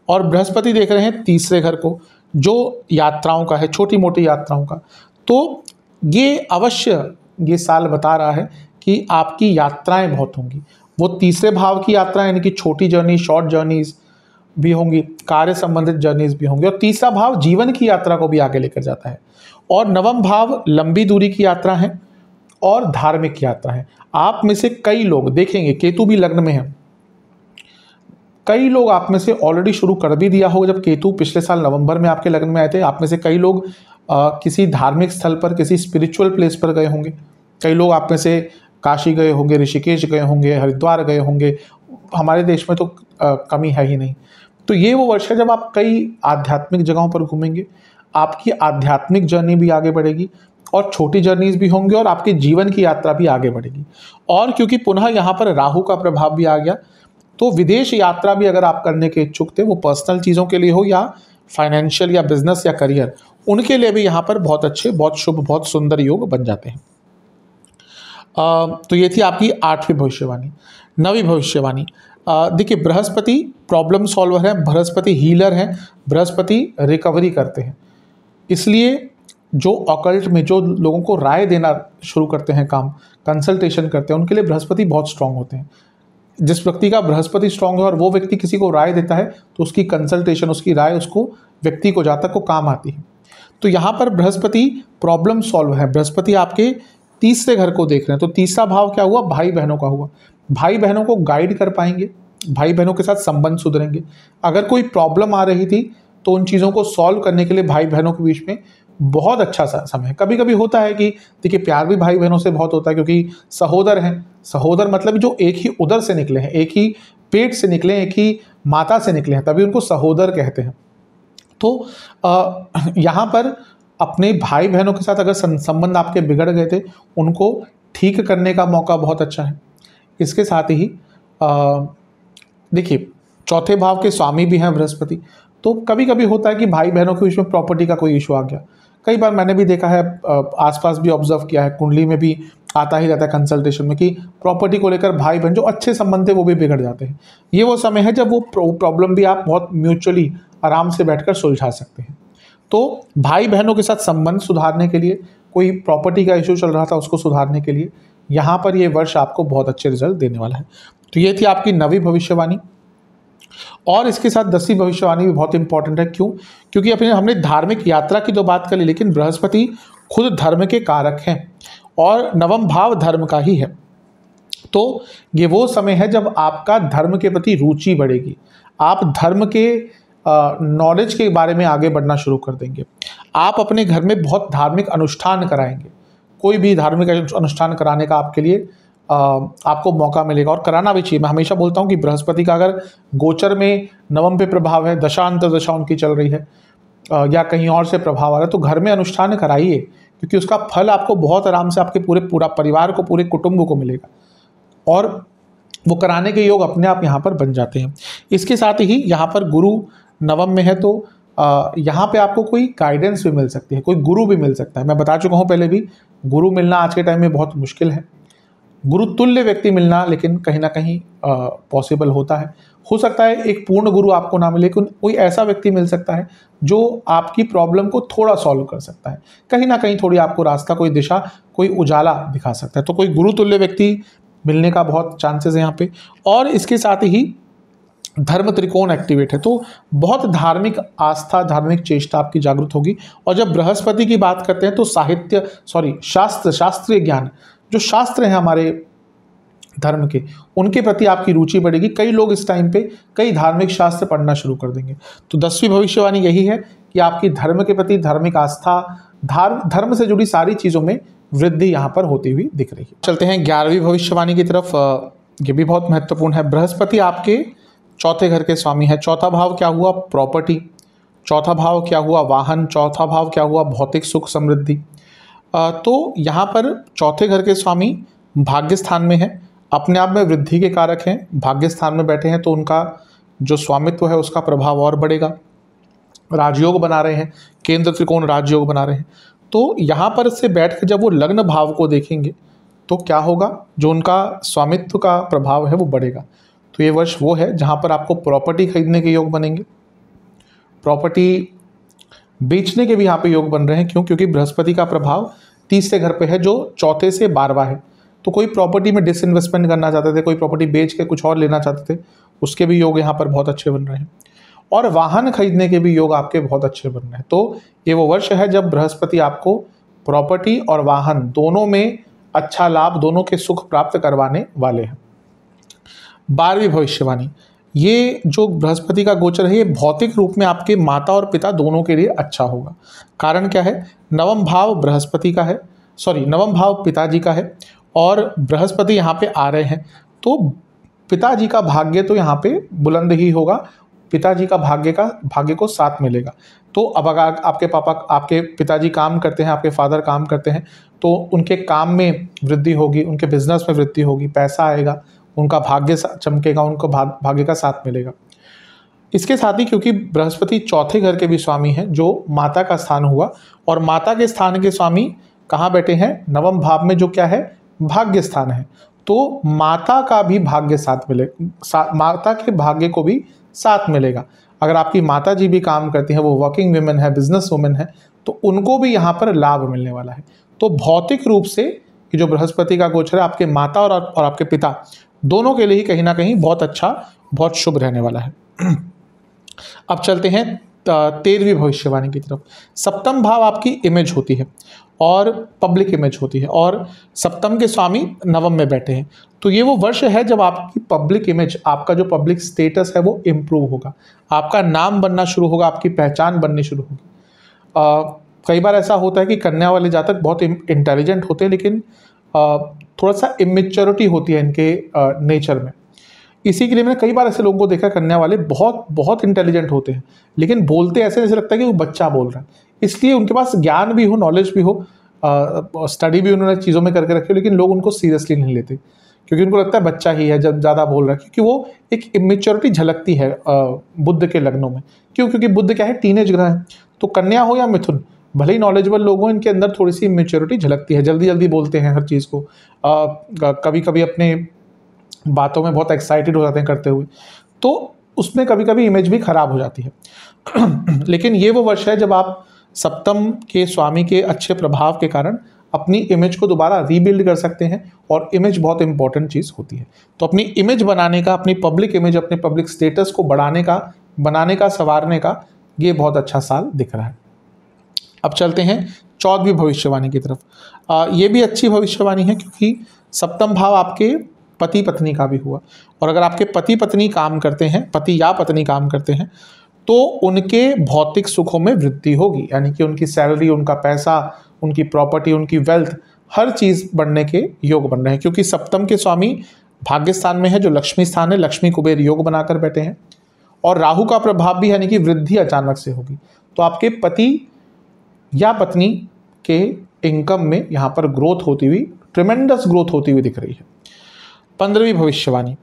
और बृहस्पति देख रहे हैं 3रे घर को, जो यात्राओं का है, छोटी मोटी यात्राओं का। तो ये अवश्य ये साल बता रहा है कि आपकी यात्राएं बहुत होंगी। वो 3रे भाव की यात्रा, यानी कि छोटी जर्नी, शॉर्ट जर्नीज भी होंगी, कार्य संबंधित जर्नीज भी होंगी। और 3रा भाव जीवन की यात्रा को भी आगे लेकर जाता है। और नवम भाव लंबी दूरी की यात्रा है और धार्मिक यात्रा है। आप में से कई लोग देखेंगे, केतु भी लग्न में है, कई लोग आप में से ऑलरेडी शुरू कर भी दिया होगा। जब केतु पिछले साल नवंबर में आपके लग्न में आए थे, आप में से कई लोग किसी धार्मिक स्थल पर, किसी स्पिरिचुअल प्लेस पर गए होंगे। कई लोग आप में से काशी गए होंगे, ऋषिकेश गए होंगे, हरिद्वार गए होंगे। हमारे देश में तो कमी है ही नहीं। तो ये वो वर्ष है जब आप कई आध्यात्मिक जगहों पर घूमेंगे, आपकी आध्यात्मिक जर्नी भी आगे बढ़ेगी और छोटी जर्नीज भी होंगी और आपके जीवन की यात्रा भी आगे बढ़ेगी। और क्योंकि पुनः यहाँ पर राहु का प्रभाव भी आ गया, तो विदेश यात्रा भी अगर आप करने के इच्छुक थे, वो पर्सनल चीज़ों के लिए हो या फाइनेंशियल या बिजनेस या करियर, उनके लिए भी यहाँ पर बहुत अच्छे, बहुत शुभ, बहुत सुंदर योग बन जाते हैं। तो ये थी आपकी 8वीं भविष्यवाणी। 9वीं भविष्यवाणी, देखिए, बृहस्पति प्रॉब्लम सॉल्वर है, बृहस्पति हीलर है, बृहस्पति रिकवरी करते हैं। इसलिए जो ऑकल्ट में जो लोगों को राय देना शुरू करते हैं, काम कंसल्टेशन करते हैं, उनके लिए बृहस्पति बहुत स्ट्रांग होते हैं। जिस व्यक्ति का बृहस्पति स्ट्रांग है और वो व्यक्ति किसी को राय देता है, तो उसकी कंसल्टेशन, उसकी राय उसको, व्यक्ति को जातक को काम आती है। तो यहाँ पर बृहस्पति प्रॉब्लम सॉल्व है। बृहस्पति आपके 3रे घर को देख रहे हैं, तो 3रा भाव क्या हुआ? भाई बहनों का हुआ। भाई बहनों को गाइड कर पाएंगे, भाई बहनों के साथ संबंध सुधरेंगे। अगर कोई प्रॉब्लम आ रही थी तो उन चीज़ों को सॉल्व करने के लिए भाई बहनों के बीच में बहुत अच्छा सा समय है। कभी कभी होता है कि देखिए, प्यार भी भाई बहनों से बहुत होता है, क्योंकि सहोदर हैं। सहोदर मतलब जो एक ही उदर से निकले हैं, एक ही पेट से निकले हैं, एक ही माता से निकले हैं, तभी उनको सहोदर कहते हैं। तो यहाँ पर अपने भाई बहनों के साथ अगर संबंध आपके बिगड़ गए थे, उनको ठीक करने का मौका बहुत अच्छा है। इसके साथ ही देखिए, 4थे भाव के स्वामी भी हैं बृहस्पति। तो कभी कभी होता है कि भाई बहनों के बीच में प्रॉपर्टी का कोई इशू आ गया। कई बार मैंने भी देखा है, आसपास भी ऑब्जर्व किया है, कुंडली में भी आता ही रहता है कंसल्टेशन में, कि प्रॉपर्टी को लेकर भाई बहन जो अच्छे संबंध थे वो भी बिगड़ जाते हैं। ये वो समय है जब वो प्रॉब्लम भी आप बहुत म्यूचुअली आराम से बैठकर सुलझा सकते हैं। तो भाई बहनों के साथ संबंध सुधारने के लिए, कोई प्रॉपर्टी का इशू चल रहा था उसको सुधारने के लिए, यहाँ पर ये वर्ष आपको बहुत अच्छे रिजल्ट देने वाला है। तो ये थी आपकी 9वीं भविष्यवाणी। और इसके साथ 10वीं भविष्यवाणी भी बहुत इंपॉर्टेंट है। क्यों? क्योंकि अपने हमने धार्मिक यात्रा की तो बात कर ली, लेकिन बृहस्पति खुद धर्म के कारक हैं और नवम भाव धर्म का ही है। तो ये वो समय है जब आपका धर्म के प्रति रुचि बढ़ेगी, आप धर्म के नॉलेज के बारे में आगे बढ़ना शुरू कर देंगे। आप अपने घर में बहुत धार्मिक अनुष्ठान कराएंगे, कोई भी धार्मिक अनुष्ठान कराने का आपके लिए आपको मौका मिलेगा, और कराना भी चाहिए। मैं हमेशा बोलता हूँ कि बृहस्पति का अगर गोचर में नवम पे प्रभाव है, दशांतर दशा उनकी चल रही है, या कहीं और से प्रभाव आ रहा है, तो घर में अनुष्ठान कराइए, क्योंकि उसका फल आपको बहुत आराम से आपके पूरा परिवार को, पूरे कुटुंब को मिलेगा। और वो कराने के योग अपने आप यहाँ पर बन जाते हैं। इसके साथ ही यहाँ पर गुरु नवम में है, तो यहाँ पे आपको कोई गाइडेंस भी मिल सकती है, कोई गुरु भी मिल सकता है। मैं बता चुका हूँ पहले भी, गुरु मिलना आज के टाइम में बहुत मुश्किल है। गुरु तुल्य व्यक्ति मिलना लेकिन कहीं ना कहीं पॉसिबल होता है। हो सकता है एक पूर्ण गुरु आपको ना मिले, लेकिन कोई ऐसा व्यक्ति मिल सकता है जो आपकी प्रॉब्लम को थोड़ा सॉल्व कर सकता है, कहीं ना कहीं थोड़ी आपको रास्ता, कोई दिशा, कोई उजाला दिखा सकता है। तो कोई गुरु तुल्य व्यक्ति मिलने का बहुत चांसेस है यहाँ पे। और इसके साथ ही धर्म त्रिकोण एक्टिवेट है, तो बहुत धार्मिक आस्था, धार्मिक चेष्टा आपकी जागृत होगी। और जब बृहस्पति की बात करते हैं तो शास्त्रीय ज्ञान, जो शास्त्र हैं हमारे धर्म के, उनके प्रति आपकी रुचि बढ़ेगी। कई लोग इस टाइम पे कई धार्मिक शास्त्र पढ़ना शुरू कर देंगे। तो 10वीं भविष्यवाणी यही है कि आपकी धर्म के प्रति धार्मिक आस्था, धर्म से जुड़ी सारी चीज़ों में वृद्धि यहाँ पर होती हुई दिख रही है। चलते हैं 11वीं भविष्यवाणी की तरफ। ये भी बहुत महत्वपूर्ण है। बृहस्पति आपके चौथे घर के स्वामी है। चौथा भाव क्या हुआ? प्रॉपर्टी। चौथा भाव क्या हुआ? वाहन। चौथा भाव क्या हुआ? भौतिक सुख समृद्धि। तो यहाँ पर चौथे घर के स्वामी भाग्य स्थान में है, अपने आप में वृद्धि के कारक हैं। भाग्य स्थान में बैठे हैं तो उनका जो स्वामित्व है उसका प्रभाव और बढ़ेगा। राजयोग बना रहे हैं, केंद्र त्रिकोण राजयोग बना रहे हैं। तो यहाँ पर से बैठ कर जब वो लग्न भाव को देखेंगे तो क्या होगा? जो उनका स्वामित्व का प्रभाव है वो बढ़ेगा। तो ये वर्ष वो है जहाँ पर आपको प्रॉपर्टी खरीदने के योग बनेंगे, प्रॉपर्टी बेचने के भी यहाँ पे योग बन रहे हैं। क्यों? क्योंकि बृहस्पति का प्रभाव तीसरे घर पे है जो चौथे से 12वां है। तो कोई प्रॉपर्टी में डिसइन्वेस्टमेंट करना चाहते थे, कोई प्रॉपर्टी बेच के कुछ और लेना चाहते थे, उसके भी योग यहाँ पर बहुत अच्छे बन रहे हैं। और वाहन खरीदने के भी योग आपके बहुत अच्छे बन रहे हैं। तो ये वो वर्ष है जब बृहस्पति आपको प्रॉपर्टी और वाहन दोनों में अच्छा लाभ, दोनों के सुख प्राप्त करवाने वाले हैं। 12वीं भविष्यवाणी, ये जो बृहस्पति का गोचर है ये भौतिक रूप में आपके माता और पिता दोनों के लिए अच्छा होगा। कारण क्या है? नवम भाव बृहस्पति का है, नवम भाव पिताजी का है और बृहस्पति यहाँ पे आ रहे हैं। तो पिताजी का भाग्य तो यहाँ पे बुलंद ही होगा, पिताजी का भाग्य को साथ मिलेगा। तो अब अगर आपके पिताजी काम करते हैं, आपके फादर काम करते हैं, तो उनके काम में वृद्धि होगी, उनके बिजनेस में वृद्धि होगी, पैसा आएगा, उनका भाग्य चमकेगा, उनको भाग्य का साथ मिलेगा। इसके साथ ही क्योंकि बृहस्पति चौथे घर के भी स्वामी हैं जो माता का स्थान हुआ, और माता के स्थान के स्वामी कहाँ बैठे हैं? नवम भाव में, जो क्या है? भाग्य स्थान है। तो माता का भी भाग्य साथ मिलेगा, माता के भाग्य को भी साथ मिलेगा। अगर आपकी माता जी भी काम करती हैं, वो वर्किंग वुमेन है, बिजनेस वुमेन है, तो उनको भी यहाँ पर लाभ मिलने वाला है। तो भौतिक रूप से कि जो बृहस्पति का गोचर है आपके माता और आपके पिता दोनों के लिए ही कहीं ना कहीं बहुत अच्छा, बहुत शुभ रहने वाला है। अब चलते हैं 13वीं भविष्यवाणी की तरफ। सप्तम भाव आपकी इमेज होती है और पब्लिक इमेज होती है, और सप्तम के स्वामी नवम में बैठे हैं। तो ये वो वर्ष है जब आपकी पब्लिक इमेज, आपका जो पब्लिक स्टेटस है वो इम्प्रूव होगा, आपका नाम बनना शुरू होगा, आपकी पहचान बननी शुरू होगी। कई बार ऐसा होता है कि कन्या वाले जातक बहुत इंटेलिजेंट होते हैं, लेकिन थोड़ा सा इमेच्योरिटी होती है इनके नेचर में। इसी के लिए मैंने कई बार ऐसे लोगों को देखा, कन्या वाले बहुत बहुत इंटेलिजेंट होते हैं, लेकिन बोलते ऐसे जैसे लगता है कि वो बच्चा बोल रहा है। इसलिए उनके पास ज्ञान भी हो, नॉलेज भी हो, स्टडी भी उन्होंने चीज़ों में करके रखी हो, लेकिन लोग उनको सीरियसली नहीं लेते, क्योंकि उनको लगता है बच्चा ही है जब ज़्यादा बोल रहा है, क्योंकि वो एक इमेच्योरिटी झलकती है बुध के लग्नों में। क्यों? क्योंकि बुध क्या है? टीनेज ग्रह है। तो कन्या हो या मिथुन, भले ही नॉलेजेबल लोग हों, इनके अंदर थोड़ी सी इमेच्योरिटी झलकती है, जल्दी जल्दी बोलते हैं हर चीज़ को, कभी कभी अपने बातों में बहुत एक्साइटेड हो जाते हैं करते हुए, तो उसमें कभी कभी इमेज भी खराब हो जाती है। लेकिन ये वो वर्ष है जब आप सप्तम के स्वामी के अच्छे प्रभाव के कारण अपनी इमेज को दोबारा रीबिल्ड कर सकते हैं, और इमेज बहुत इंपॉर्टेंट चीज़ होती है। तो अपनी इमेज बनाने का, अपनी पब्लिक इमेज, अपने पब्लिक स्टेटस को बनाने का, संवारने का ये बहुत अच्छा साल दिख रहा है। अब चलते हैं 14वीं भविष्यवाणी की तरफ। ये भी अच्छी भविष्यवाणी है क्योंकि सप्तम भाव आपके पति पत्नी का भी हुआ, और अगर आपके पति पत्नी काम करते हैं, पति या पत्नी काम करते हैं, तो उनके भौतिक सुखों में वृद्धि होगी, यानी कि उनकी सैलरी, उनका पैसा, उनकी प्रॉपर्टी, उनकी वेल्थ, हर चीज़ बढ़ने के योग बन रहे हैं। क्योंकि सप्तम के स्वामी भाग्य स्थान में है जो लक्ष्मी स्थान है, लक्ष्मी कुबेर योग बनाकर बैठे हैं, और राहु का प्रभाव भी, यानी कि वृद्धि अचानक से होगी। तो आपके पति या पत्नी के इनकम में यहाँ पर ग्रोथ होती हुई, ट्रिमेंडस ग्रोथ होती हुई दिख रही है। 15वीं भविष्यवाणी,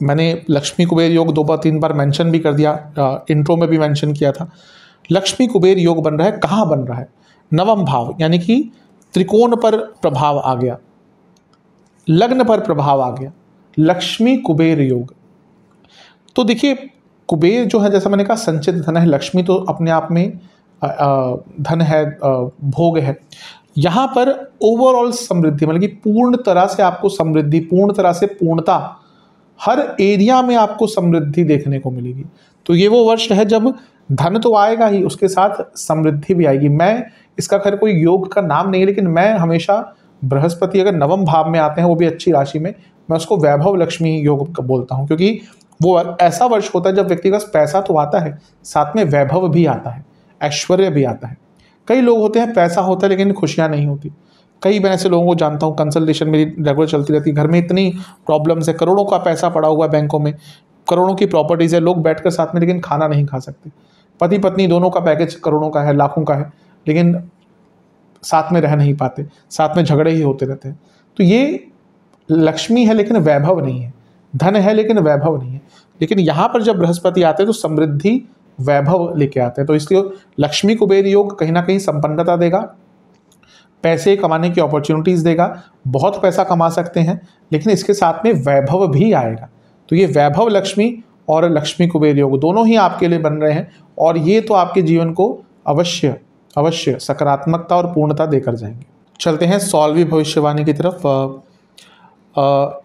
मैंने लक्ष्मी कुबेर योग 2-3 बार मेंशन भी कर दिया, इंट्रो में भी मेंशन किया था। लक्ष्मी कुबेर योग बन रहा है, कहाँ बन रहा है? नवम भाव, यानी कि त्रिकोण पर प्रभाव आ गया, लग्न पर प्रभाव आ गया, लक्ष्मी कुबेर योग। तो देखिए, कुबेर जो है, जैसा मैंने कहा, संचित धन है। लक्ष्मी तो अपने आप में धन है, भोग है। यहाँ पर ओवरऑल समृद्धि, मतलब कि पूर्ण तरह से आपको समृद्धि, पूर्ण तरह से पूर्णता, हर एरिया में आपको समृद्धि देखने को मिलेगी। तो ये वो वर्ष है जब धन तो आएगा ही, उसके साथ समृद्धि भी आएगी। मैं इसका खैर कोई योग का नाम नहीं है, लेकिन मैं हमेशा बृहस्पति अगर नवम भाव में आते हैं, वो भी अच्छी राशि में, मैं उसको वैभव लक्ष्मी योग बोलता हूँ, क्योंकि वो ऐसा वर्ष होता है जब व्यक्ति के पास पैसा तो आता है, साथ में वैभव भी आता है, ऐश्वर्य भी आता है। कई लोग होते हैं, पैसा होता है लेकिन खुशियाँ नहीं होती। कई मैं ऐसे लोगों को जानता हूँ, कंसल्टेशन मेरी रेगुलर चलती रहती है, घर में इतनी प्रॉब्लम्स है, करोड़ों का पैसा पड़ा हुआ है बैंकों में, करोड़ों की प्रॉपर्टीज़ है, लोग बैठकर साथ में लेकिन खाना नहीं खा सकते। पति पत्नी दोनों का पैकेज करोड़ों का है, लाखों का है, लेकिन साथ में रह नहीं पाते, साथ में झगड़े ही होते रहते हैं। तो ये लक्ष्मी है लेकिन वैभव नहीं है, धन है लेकिन वैभव नहीं है। लेकिन यहाँ पर जब बृहस्पति आते हैं तो समृद्धि, वैभव लेके आते हैं। तो इसलिए लक्ष्मी कुबेर योग कहीं ना कहीं संपन्नता देगा, पैसे कमाने की अपॉर्चुनिटीज़ देगा, बहुत पैसा कमा सकते हैं, लेकिन इसके साथ में वैभव भी आएगा। तो ये वैभव लक्ष्मी और लक्ष्मी कुबेर योग दोनों ही आपके लिए बन रहे हैं, और ये तो आपके जीवन को अवश्य अवश्य सकारात्मकता और पूर्णता देकर जाएंगे। चलते हैं सौलवी भविष्यवाणी की तरफ।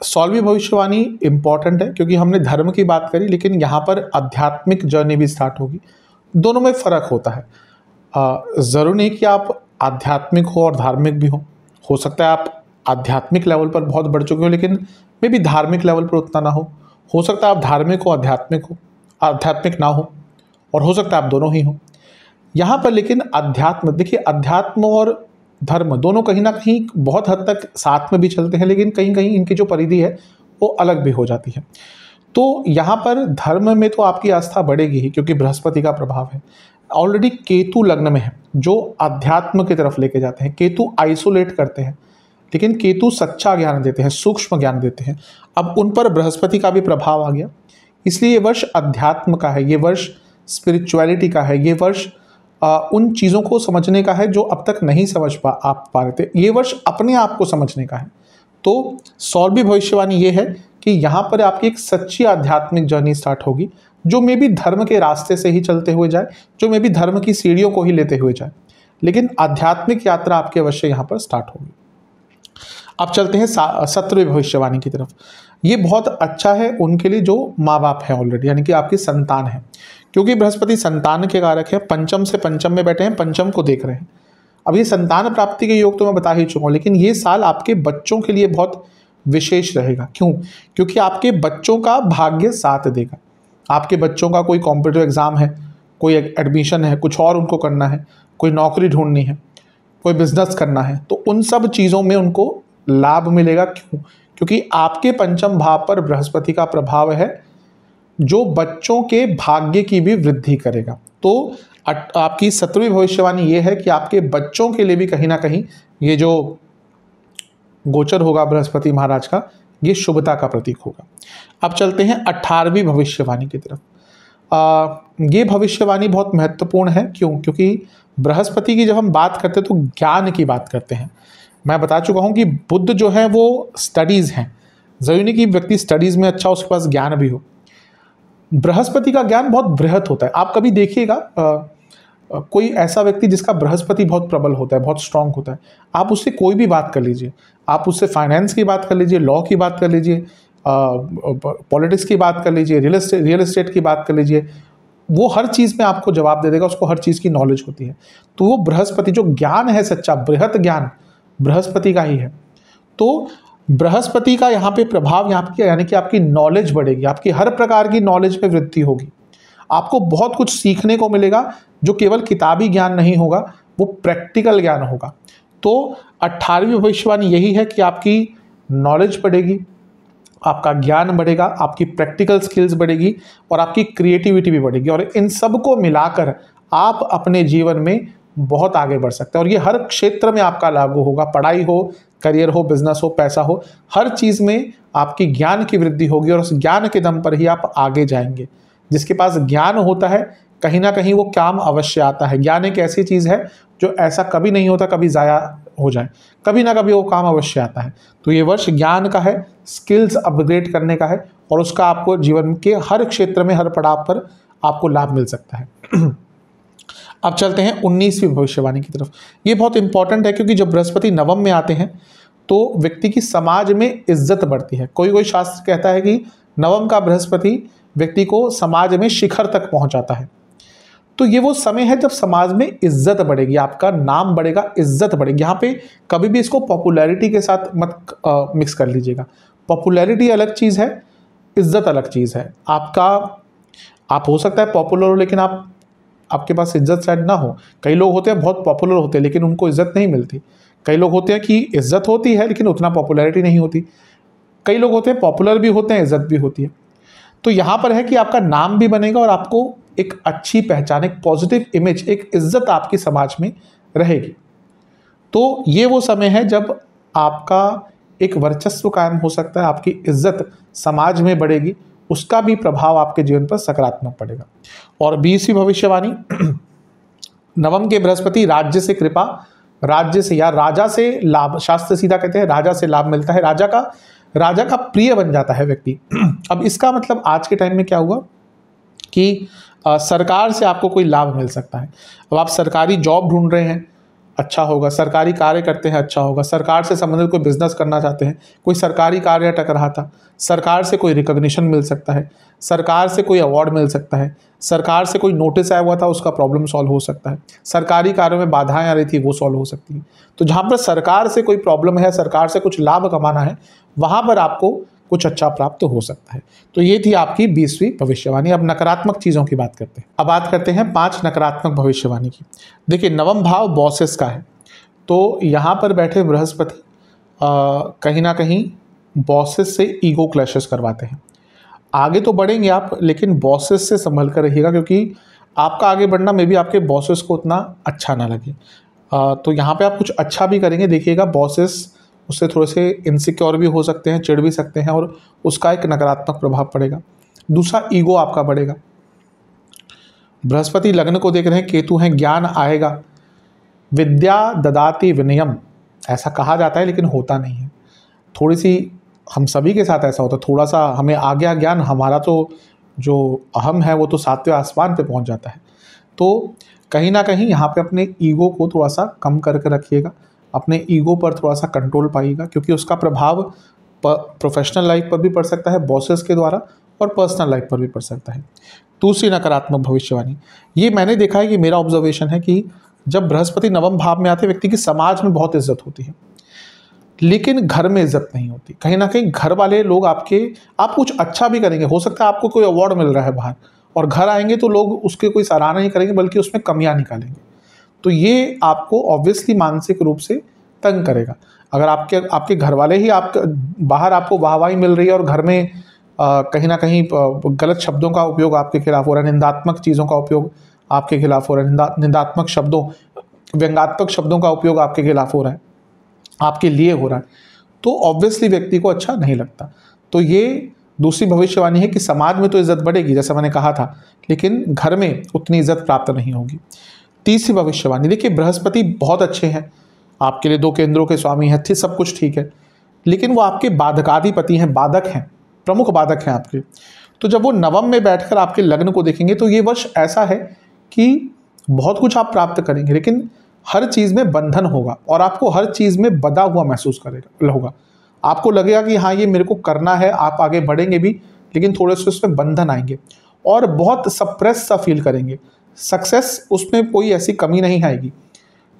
सौलवी भविष्यवाणी इम्पॉर्टेंट है क्योंकि हमने धर्म की बात करी, लेकिन यहाँ पर आध्यात्मिक जर्नी भी स्टार्ट होगी। दोनों में फ़र्क होता है। ज़रूरी नहीं कि आप आध्यात्मिक हो और धार्मिक भी हो सकता है आप आध्यात्मिक लेवल पर बहुत बढ़ चुके हो लेकिन मे भी धार्मिक लेवल पर उतना ना हो सकता है आप धार्मिक हो, आध्यात्मिक ना हो सकता है आप दोनों ही हो। यहाँ पर लेकिन अध्यात्म, देखिए, अध्यात्म और धर्म दोनों कहीं ना कहीं बहुत हद तक साथ में भी चलते हैं, लेकिन कहीं कहीं इनकी जो परिधि है वो अलग भी हो जाती है। तो यहाँ पर धर्म में तो आपकी आस्था बढ़ेगी ही, क्योंकि बृहस्पति का प्रभाव है। ऑलरेडी केतु लग्न में है, जो अध्यात्म की तरफ लेके जाते हैं। केतु आइसोलेट करते हैं, लेकिन केतु सच्चा ज्ञान देते हैं, सूक्ष्म ज्ञान देते हैं। अब उन पर बृहस्पति का भी प्रभाव आ गया, इसलिए ये वर्ष अध्यात्म का है, ये वर्ष स्पिरिचुअलिटी का है, ये वर्ष उन चीज़ों को समझने का है जो अब तक नहीं समझ पा रहे थे। ये वर्ष अपने आप को समझने का है। तो सौलवी भविष्यवाणी ये है कि यहाँ पर आपकी एक सच्ची आध्यात्मिक जर्नी स्टार्ट होगी, जो मे भी धर्म के रास्ते से ही चलते हुए जाए, जो मे भी धर्म की सीढ़ियों को ही लेते हुए जाए, लेकिन आध्यात्मिक यात्रा आपकी अवश्य यहाँ पर स्टार्ट होगी। अब चलते हैं सत्रहवीं भविष्यवाणी की तरफ। ये बहुत अच्छा है उनके लिए जो माँ बाप है ऑलरेडी, यानी कि आपकी संतान है, क्योंकि बृहस्पति संतान के कारक है, पंचम से पंचम में बैठे हैं, पंचम को देख रहे हैं। अब ये संतान प्राप्ति के योग तो मैं बता ही चुका हूँ, लेकिन ये साल आपके बच्चों के लिए बहुत विशेष रहेगा। क्यों? क्योंकि आपके बच्चों का भाग्य साथ देगा। आपके बच्चों का कोई कॉम्पिटिटिव एग्जाम है, कोई एडमिशन है, कुछ और उनको करना है, कोई नौकरी ढूंढनी है, कोई बिजनेस करना है, तो उन सब चीज़ों में उनको लाभ मिलेगा। क्यों? क्योंकि आपके पंचम भाव पर बृहस्पति का प्रभाव है, जो बच्चों के भाग्य की भी वृद्धि करेगा। तो आपकी सत्रहवीं भविष्यवाणी ये है कि आपके बच्चों के लिए भी कहीं ना कहीं ये जो गोचर होगा बृहस्पति महाराज का, ये शुभता का प्रतीक होगा। अब चलते हैं 18वीं भविष्यवाणी की तरफ। ये भविष्यवाणी बहुत महत्वपूर्ण है। क्यों? क्योंकि बृहस्पति की जब हम बात करते हैं तो ज्ञान की बात करते हैं। मैं बता चुका हूँ कि बुध जो है वो स्टडीज़ हैं, ज़रूरी नहीं कि व्यक्ति स्टडीज़ में अच्छा, उसके पास ज्ञान भी हो। बृहस्पति का ज्ञान बहुत बृहत होता है। आप कभी देखिएगा कोई ऐसा व्यक्ति जिसका बृहस्पति बहुत प्रबल होता है, बहुत स्ट्रांग होता है, आप उससे कोई भी बात कर लीजिए, आप उससे फाइनेंस की बात कर लीजिए, लॉ की बात कर लीजिए, पॉलिटिक्स की बात कर लीजिए, रियल एस्टेट की बात कर लीजिए, वो हर चीज़ में आपको जवाब दे देगा, उसको हर चीज़ की नॉलेज होती है। तो वो बृहस्पति जो ज्ञान है, सच्चा बृहत ज्ञान बृहस्पति का ही है। तो बृहस्पति का यहाँ पे प्रभाव, यानी कि आपकी नॉलेज बढ़ेगी, आपकी हर प्रकार की नॉलेज में वृद्धि होगी, आपको बहुत कुछ सीखने को मिलेगा, जो केवल किताबी ज्ञान नहीं होगा, वो प्रैक्टिकल ज्ञान होगा। तो 18वीं भविष्यवाणी यही है कि आपकी नॉलेज बढ़ेगी, आपका ज्ञान बढ़ेगा, आपकी प्रैक्टिकल स्किल्स बढ़ेगी और आपकी क्रिएटिविटी भी बढ़ेगी, और इन सब को मिलाकर आप अपने जीवन में बहुत आगे बढ़ सकते हैं और ये हर क्षेत्र में आपका लागू होगा। पढ़ाई हो, करियर हो, बिजनेस हो, पैसा हो, हर चीज़ में आपकी ज्ञान की वृद्धि होगी और उस ज्ञान के दम पर ही आप आगे जाएंगे। जिसके पास ज्ञान होता है कहीं ना कहीं वो काम अवश्य आता है। ज्ञान एक ऐसी चीज़ है जो ऐसा कभी नहीं होता कभी ज़ाया हो जाए, कभी ना कभी वो काम अवश्य आता है। तो ये वर्ष ज्ञान का है, स्किल्स अपग्रेड करने का है और उसका आपको जीवन के हर क्षेत्र में, हर पड़ाव पर आपको लाभ मिल सकता है। अब चलते हैं 19वीं भविष्यवाणी की तरफ। ये बहुत इंपॉर्टेंट है क्योंकि जब बृहस्पति नवम में आते हैं तो व्यक्ति की समाज में इज्जत बढ़ती है। कोई कोई शास्त्र कहता है कि नवम का बृहस्पति व्यक्ति को समाज में शिखर तक पहुंचाता है। तो ये वो समय है जब समाज में इज्जत बढ़ेगी, आपका नाम बढ़ेगा, इज्जत बढ़ेगी। यहाँ पे कभी भी इसको पॉपुलैरिटी के साथ मत मिक्स कर लीजिएगा। पॉपुलैरिटी अलग चीज़ है, इज्जत अलग चीज़ है। आप हो सकता है पॉपुलर हो लेकिन आपके पास इज्जत शायद ना हो। कई लोग होते हैं बहुत पॉपुलर होते हैं लेकिन उनको इज्जत नहीं मिलती। कई लोग होते हैं कि इज्जत होती है लेकिन उतना पॉपुलैरिटी नहीं होती। कई लोग होते हैं पॉपुलर भी होते हैं, इज्जत भी होती है। तो यहाँ पर है कि आपका नाम भी बनेगा और आपको एक अच्छी पहचान, एक पॉजिटिव इमेज, एक इज्जत आपकी समाज में रहेगी। तो ये वो समय है जब आपका एक वर्चस्व कायम हो सकता है, आपकी इज्जत समाज में बढ़ेगी, उसका भी प्रभाव आपके जीवन पर सकारात्मक पड़ेगा। और 20वीं भविष्यवाणी, नवम के बृहस्पति राज्य से कृपा, राज्य से या राजा से लाभ, शास्त्र सीधा कहते हैं राजा से लाभ मिलता है। राजा का प्रिय बन जाता है व्यक्ति। अब इसका मतलब आज के टाइम में क्या हुआ कि सरकार से आपको कोई लाभ मिल सकता है। अब आप सरकारी जॉब ढूंढ रहे हैं, अच्छा होगा। सरकारी कार्य करते हैं, अच्छा होगा। सरकार से संबंधित कोई बिजनेस करना चाहते हैं, कोई सरकारी कार्य अटक रहा था, सरकार से कोई रिकॉग्निशन मिल सकता है, सरकार से कोई अवार्ड मिल सकता है, सरकार से कोई नोटिस आया हुआ था उसका प्रॉब्लम सॉल्व हो सकता है, सरकारी कार्यों में बाधाएं आ रही थी वो सॉल्व हो सकती हैं। तो जहाँ पर सरकार से कोई प्रॉब्लम है, सरकार से कुछ लाभ कमाना है, वहाँ पर आपको कुछ अच्छा प्राप्त हो सकता है। तो ये थी आपकी 20वीं भविष्यवाणी। अब नकारात्मक चीज़ों की बात करते हैं। अब बात करते हैं 5 नकारात्मक भविष्यवाणी की। देखिए, नवम भाव बॉसेस का है, तो यहाँ पर बैठे बृहस्पति कहीं ना कहीं बॉसेस से ईगो क्लैशेस करवाते हैं। आगे तो बढ़ेंगे आप, लेकिन बॉसेस से संभल कर रहिएगा क्योंकि आपका आगे बढ़ना मे बी आपके बॉसेस को उतना अच्छा ना लगे। तो यहाँ पे आप कुछ अच्छा भी करेंगे, देखिएगा बॉसेस उससे थोड़े से इनसिक्योर भी हो सकते हैं, चिढ़ भी सकते हैं और उसका एक नकारात्मक प्रभाव पड़ेगा। दूसरा, ईगो आपका बढ़ेगा। बृहस्पति लग्न को देख रहे हैं, केतु हैं, ज्ञान आएगा। विद्या ददाति विनयम, ऐसा कहा जाता है लेकिन होता नहीं है। थोड़ी सी हम सभी के साथ ऐसा होता है, थोड़ा सा हमें आ गया ज्ञान, हमारा तो जो अहम है वो तो 7वें आसमान पे पहुंच जाता है। तो कहीं ना कहीं यहाँ पे अपने ईगो को थोड़ा सा कम करके रखिएगा, अपने ईगो पर थोड़ा सा कंट्रोल पाइएगा क्योंकि उसका प्रभाव प्रोफेशनल लाइफ पर भी पड़ सकता है बॉसेस के द्वारा और पर्सनल लाइफ पर भी पड़ सकता है। दूसरी नकारात्मक भविष्यवाणी, ये मैंने देखा है कि मेरा ऑब्जर्वेशन है कि जब बृहस्पति नवम भाव में आते व्यक्ति की समाज में बहुत इज्जत होती है लेकिन घर में इज्जत नहीं होती। कहीं ना कहीं घर वाले लोग आप कुछ अच्छा भी करेंगे, हो सकता है आपको कोई अवार्ड मिल रहा है बाहर, और घर आएंगे तो लोग उसके कोई सराहना नहीं करेंगे बल्कि उसमें कमियां निकालेंगे। तो ये आपको ऑब्वियसली मानसिक रूप से तंग करेगा। अगर आपके घर वाले ही बाहर आपको वाहवाही मिल रही है और घर में कहीं ना कहीं गलत शब्दों का उपयोग आपके खिलाफ हो रहा है, निंदात्मक चीज़ों का उपयोग आपके खिलाफ हो रहा है, निंदात्मक शब्दों, व्यंग्यात्मक शब्दों का उपयोग आपके खिलाफ हो रहा है, आपके लिए हो रहा है, तो ऑब्वियसली व्यक्ति को अच्छा नहीं लगता। तो ये दूसरी भविष्यवाणी है कि समाज में तो इज्जत बढ़ेगी जैसा मैंने कहा था, लेकिन घर में उतनी इज्जत प्राप्त नहीं होगी। तीसरी भविष्यवाणी, देखिए बृहस्पति बहुत अच्छे हैं, आपके लिए 2 केंद्रों के स्वामी हैं, सब कुछ ठीक है, लेकिन वो आपके बाधकाधिपति हैं, बाधक हैं, प्रमुख बाधक हैं आपके। तो जब वो नवम में बैठकर आपके लग्न को देखेंगे तो ये वर्ष ऐसा है कि बहुत कुछ आप प्राप्त करेंगे लेकिन हर चीज़ में बंधन होगा और आपको हर चीज़ में बंधा हुआ महसूस होगा। आपको लगेगा कि हाँ ये मेरे को करना है, आप आगे बढ़ेंगे भी लेकिन थोड़े से उसमें बंधन आएंगे और बहुत सप्रेस सा फील करेंगे। सक्सेस उसमें कोई ऐसी कमी नहीं आएगी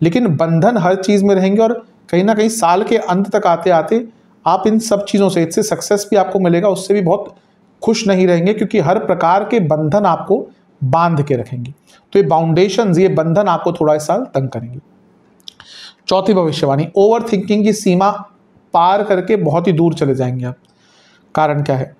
लेकिन बंधन हर चीज़ में रहेंगे और कहीं ना कहीं साल के अंत तक आते आते आप इन सब चीज़ों से, इससे सक्सेस भी आपको मिलेगा, उससे भी बहुत खुश नहीं रहेंगे क्योंकि हर प्रकार के बंधन आपको बांध के रखेंगे। तो ये बाउंडेशंस, ये बंधन आपको थोड़ा इस साल तंग करेंगे। चौथी भविष्यवाणी, ओवर थिंकिंग की सीमा पार करके बहुत ही दूर चले जाएंगे आप। कारण क्या है?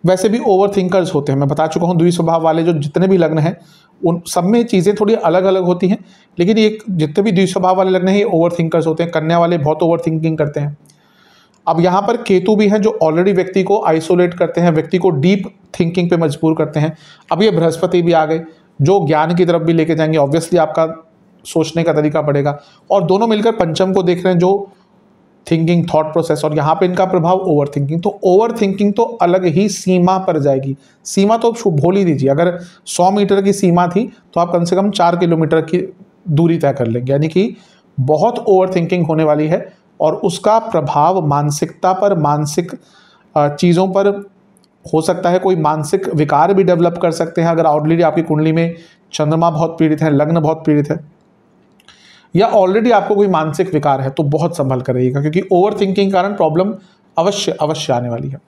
वैसे भी ओवर थिंकर्स होते हैं, मैं बता चुका हूँ द्विस्वभाव वाले जो जितने भी लग्न हैं उन सब में चीज़ें थोड़ी अलग अलग होती हैं, लेकिन ये जितने भी द्विस्वभाव वाले लग्न हैं ये ओवर थिंकर्स होते हैं। कन्या वाले बहुत ओवर थिंकिंग करते हैं। अब यहाँ पर केतु भी हैं जो ऑलरेडी व्यक्ति को आइसोलेट करते हैं, व्यक्ति को डीप थिंकिंग पे मजबूर करते हैं। अब ये बृहस्पति भी आ गए जो ज्ञान की तरफ भी लेके जाएंगे, ऑब्वियसली आपका सोचने का तरीका बढ़ेगा। और दोनों मिलकर पंचम को देख रहे हैं जो थिंकिंग थॉट प्रोसेस, और यहाँ पे इनका प्रभाव ओवर थिंकिंग। तो ओवर थिंकिंग तो अलग ही सीमा पर जाएगी। सीमा तो भूल ही दीजिए, अगर 100 मीटर की सीमा थी तो आप कम से कम 4 किलोमीटर की दूरी तय कर लेंगे, यानी कि बहुत ओवर थिंकिंग होने वाली है। और उसका प्रभाव मानसिकता पर, मानसिक चीज़ों पर हो सकता है। कोई मानसिक विकार भी डेवलप कर सकते हैं अगर ऑलरेडी आपकी कुंडली में चंद्रमा बहुत पीड़ित है, लग्न बहुत पीड़ित है, या ऑलरेडी आपको कोई मानसिक विकार है, तो बहुत संभल कर रहिएगा, क्योंकि ओवर थिंकिंग कारण प्रॉब्लम अवश्य आने वाली है।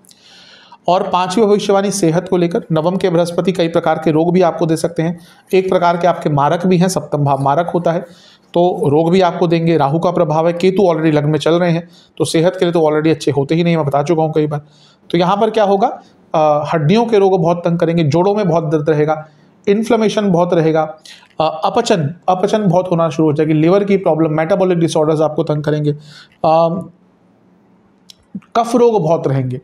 और पांचवी भविष्यवाणी सेहत को लेकर, नवम के बृहस्पति कई प्रकार के रोग भी आपको दे सकते हैं। एक प्रकार के आपके मारक भी हैं, सप्तम भाव मारक होता है, तो रोग भी आपको देंगे। राहु का प्रभाव है, केतु ऑलरेडी लग्न में चल रहे हैं, तो सेहत के लिए तो ऑलरेडी अच्छे होते ही नहीं, मैं बता चुका हूँ कई बार। तो यहाँ पर क्या होगा, हड्डियों के रोग बहुत तंग करेंगे, जोड़ों में बहुत दर्द रहेगा, इन्फ्लेमेशन बहुत रहेगा, अपचन बहुत होना शुरू हो जाएगी, लिवर की प्रॉब्लम, मेटाबॉलिक डिसऑर्डर्स आपको तंग करेंगे, कफ रोग बहुत रहेंगे,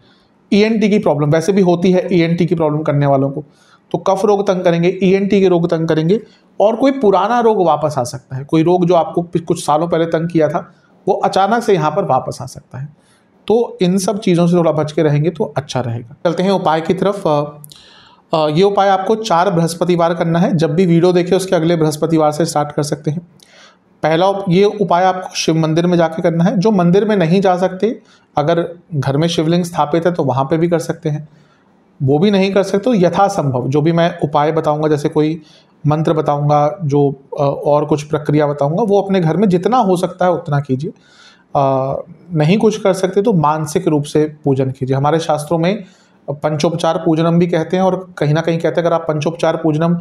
ईएनटी की प्रॉब्लम वैसे भी होती है, ईएनटी की प्रॉब्लम करने वालों को, तो कफ रोग तंग करेंगे, ईएनटी के रोग तंग करेंगे। और कोई पुराना रोग वापस आ सकता है, कोई रोग जो आपको कुछ सालों पहले तंग किया था वो अचानक से यहाँ पर वापस आ सकता है। तो इन सब चीज़ों से थोड़ा बच के रहेंगे तो अच्छा रहेगा। चलते हैं उपाय की तरफ। ये उपाय आपको 4 बृहस्पतिवार करना है। जब भी वीडियो देखें उसके अगले बृहस्पतिवार से स्टार्ट कर सकते हैं। पहला ये उपाय आपको शिव मंदिर में जाके करना है। जो मंदिर में नहीं जा सकते, अगर घर में शिवलिंग स्थापित है तो वहाँ पे भी कर सकते हैं। वो भी नहीं कर सकते तो यथासंभव जो भी मैं उपाय बताऊंगा, जैसे कोई मंत्र बताऊंगा, जो और कुछ प्रक्रिया बताऊंगा, वो अपने घर में जितना हो सकता है उतना कीजिए। नहीं कुछ कर सकते तो मानसिक रूप से पूजन कीजिए। हमारे शास्त्रों में पंचोपचार पूजनम भी कहते हैं, और कहीं ना कहीं कहते हैं अगर आप पंचोपचार पूजनम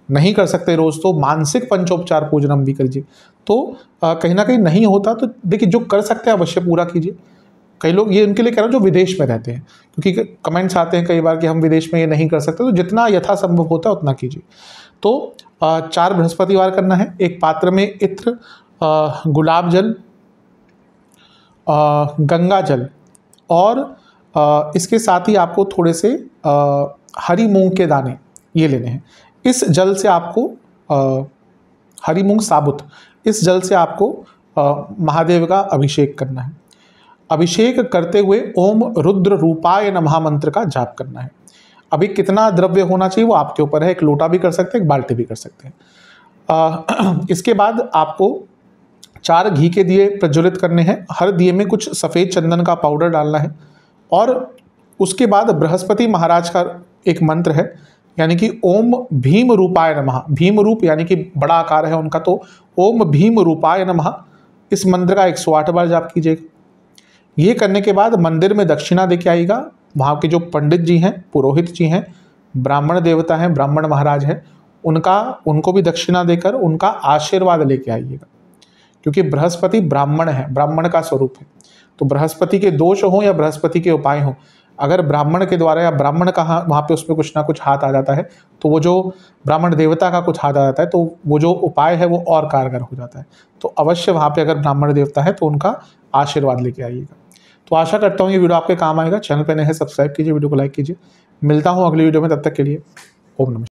नहीं कर सकते रोज़ तो मानसिक पंचोपचार पूजनम भी कीजिए। तो कहीं ना कहीं नहीं होता तो देखिए, जो कर सकते हैं अवश्य पूरा कीजिए। कई लोग ये उनके लिए कह रहा हूँ जो विदेश में रहते हैं, क्योंकि कमेंट्स आते हैं कई बार कि हम विदेश में ये नहीं कर सकते, तो जितना यथासंभव होता है उतना कीजिए। तो 4 बृहस्पतिवार करना है। एक पात्र में इत्र, गुलाब जल, गंगा जल, और इसके साथ ही आपको थोड़े से हरी मूंग के दाने ये लेने हैं। इस जल से आपको हरी मूंग साबुत, इस जल से आपको महादेव का अभिषेक करना है। अभिषेक करते हुए ओम रुद्र रूपाय नमः मंत्र का जाप करना है। अभी कितना द्रव्य होना चाहिए वो आपके ऊपर है, एक लोटा भी कर सकते हैं, एक बाल्टी भी कर सकते हैं। इसके बाद आपको 4 घी के दिए प्रज्वलित करने हैं। हर दिए में कुछ सफ़ेद चंदन का पाउडर डालना है। और उसके बाद बृहस्पति महाराज का एक मंत्र है, यानी कि ओम भीम रूपाय नमः। भीम रूप यानी कि बड़ा आकार है उनका, तो ओम भीम रूपाय नमः इस मंत्र का 108 बार जाप कीजिएगा। ये करने के बाद मंदिर में दक्षिणा देके आइएगा। वहाँ के जो पंडित जी हैं, पुरोहित जी हैं, ब्राह्मण देवता हैं, ब्राह्मण महाराज हैं, उनको भी दक्षिणा देकर उनका आशीर्वाद लेके आइएगा। क्योंकि बृहस्पति ब्राह्मण है, ब्राह्मण का स्वरूप है। तो बृहस्पति के दोष हों या बृहस्पति के उपाय हों, अगर ब्राह्मण के द्वारा या ब्राह्मण का वहाँ पे उसमें कुछ ना कुछ हाथ आ जाता है, तो वो जो ब्राह्मण देवता का कुछ हाथ आ जाता है, तो वो जो उपाय है वो और कारगर हो जाता है। तो अवश्य वहाँ पे अगर ब्राह्मण देवता है तो उनका आशीर्वाद लेके आइएगा। तो आशा करता हूँ ये वीडियो आपके काम आएगा। चैनल पे नए हैं सब्सक्राइब कीजिए, वीडियो को लाइक कीजिए। मिलता हूँ अगली वीडियो में, तब तक के लिए ओम नमः।